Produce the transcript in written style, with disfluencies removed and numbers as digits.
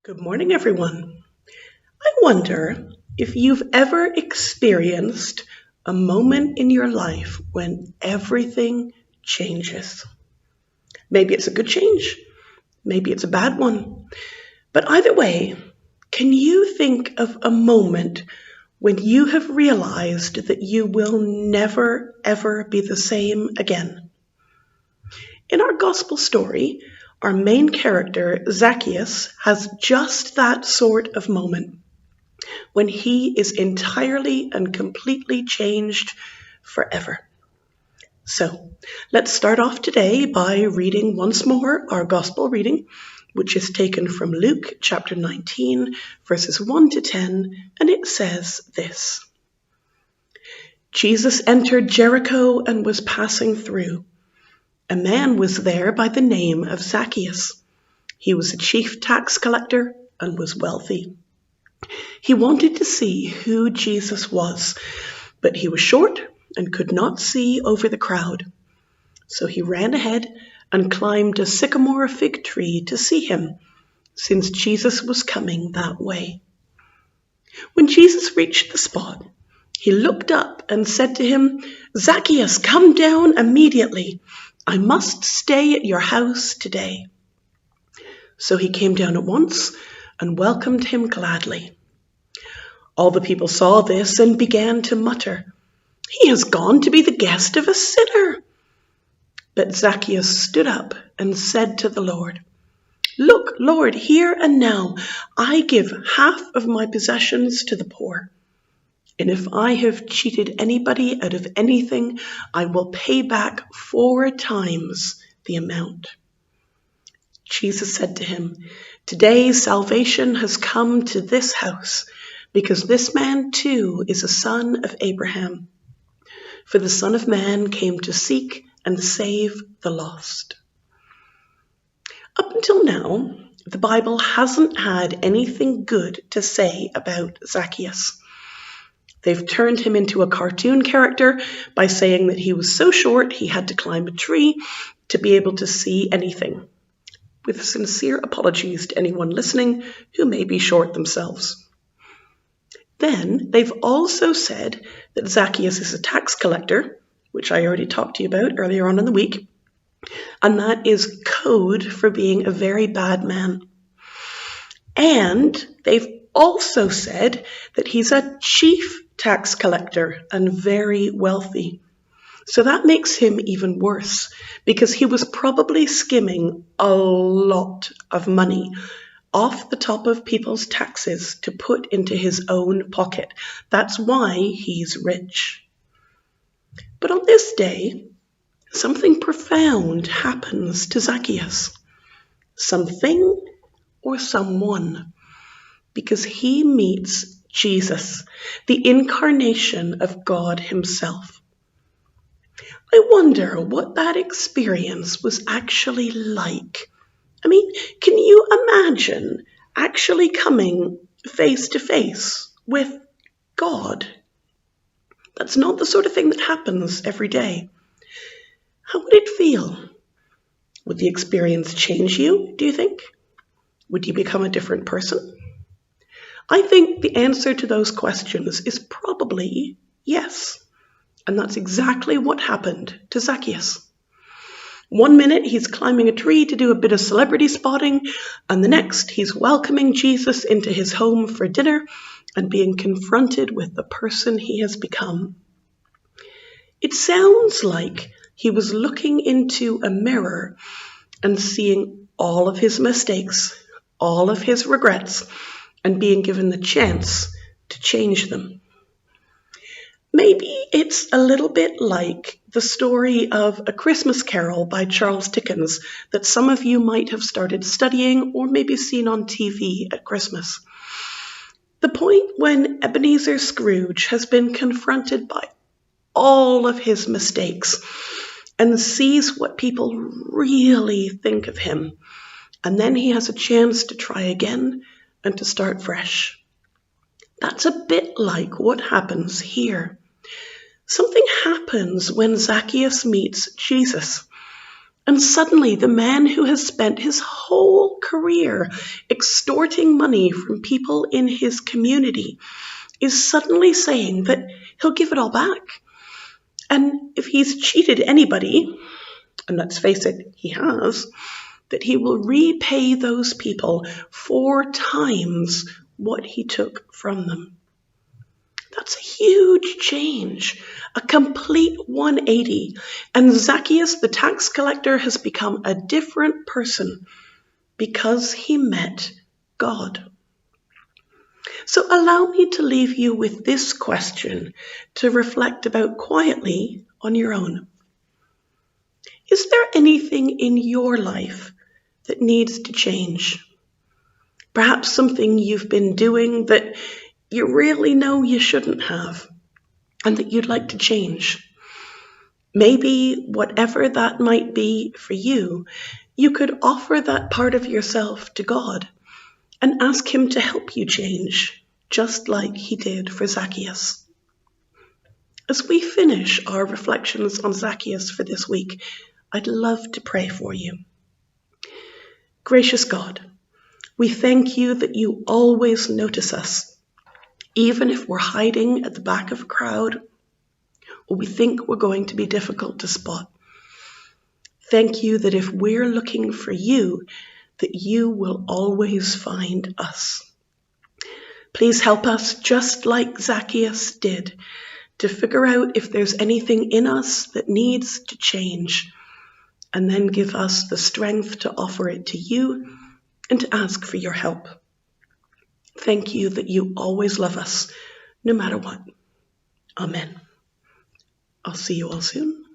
Good morning, everyone. I wonder if you've ever experienced a moment in your life when everything changes. Maybe it's a good change, maybe it's a bad one. But either way, can you think of a moment when you have realized that you will never, ever be the same again? In our gospel story, our main character, Zacchaeus, has just that sort of moment when he is entirely and completely changed forever. So, let's start off today by reading once more our gospel reading, which is taken from Luke chapter 19, verses 1 to 10, and it says this. Jesus entered Jericho and was passing through. A man was there by the name of Zacchaeus. He was a chief tax collector and was wealthy. He wanted to see who Jesus was, but he was short and could not see over the crowd. So he ran ahead and climbed a sycamore fig tree to see him, since Jesus was coming that way. When Jesus reached the spot, he looked up and said to him, "Zacchaeus, come down immediately. I must stay at your house today." So he came down at once and welcomed him gladly. All the people saw this and began to mutter, "He has gone to be the guest of a sinner." But Zacchaeus stood up and said to the Lord, "Look, Lord, here and now I give half of my possessions to the poor. And if I have cheated anybody out of anything, I will pay back 4 times the amount." Jesus said to him, "Today salvation has come to this house, because this man too is a son of Abraham. For the Son of Man came to seek and save the lost." Up until now, the Bible hasn't had anything good to say about Zacchaeus. They've turned him into a cartoon character by saying that he was so short he had to climb a tree to be able to see anything. With sincere apologies to anyone listening who may be short themselves. Then they've also said that Zacchaeus is a tax collector, which I already talked to you about earlier on in the week, and that is code for being a very bad man. And they've also said that he's a chief tax collector and very wealthy. So that makes him even worse, because he was probably skimming a lot of money off the top of people's taxes to put into his own pocket. That's why he's rich. But on this day, something profound happens to Zacchaeus. Something or someone, because he meets Jesus, the incarnation of God himself. I wonder what that experience was actually like. I mean, can you imagine actually coming face to face with God? That's not the sort of thing that happens every day. How would it feel? Would the experience change you, do you think? Would you become a different person? I think the answer to those questions is probably yes. And that's exactly what happened to Zacchaeus. One minute he's climbing a tree to do a bit of celebrity spotting, and the next he's welcoming Jesus into his home for dinner and being confronted with the person he has become. It sounds like he was looking into a mirror and seeing all of his mistakes, all of his regrets, and being given the chance to change them. Maybe it's a little bit like the story of A Christmas Carol by Charles Dickens that some of you might have started studying or maybe seen on TV at Christmas. The point when Ebenezer Scrooge has been confronted by all of his mistakes and sees what people really think of him, and then he has a chance to try again and to start fresh. That's a bit like what happens here. Something happens when Zacchaeus meets Jesus, And suddenly the man who has spent his whole career extorting money from people in his community is suddenly saying that he'll give it all back. And if he's cheated anybody, and let's face it, he has, that he will repay those people 4 times what he took from them. That's a huge change, a complete 180. And Zacchaeus, the tax collector, has become a different person because he met God. So allow me to leave you with this question to reflect about quietly on your own. Is there anything in your life that needs to change? Perhaps something you've been doing that you really know you shouldn't have and that you'd like to change. Maybe whatever that might be for you, you could offer that part of yourself to God and ask him to help you change, just like he did for Zacchaeus. As we finish our reflections on Zacchaeus for this week, I'd love to pray for you. Gracious God, we thank you that you always notice us, even if we're hiding at the back of a crowd or we think we're going to be difficult to spot. Thank you that if we're looking for you, that you will always find us. Please help us, just like Zacchaeus did, to figure out if there's anything in us that needs to change, and then give us the strength to offer it to you and to ask for your help. Thank you that you always love us, no matter what. Amen. I'll see you all soon.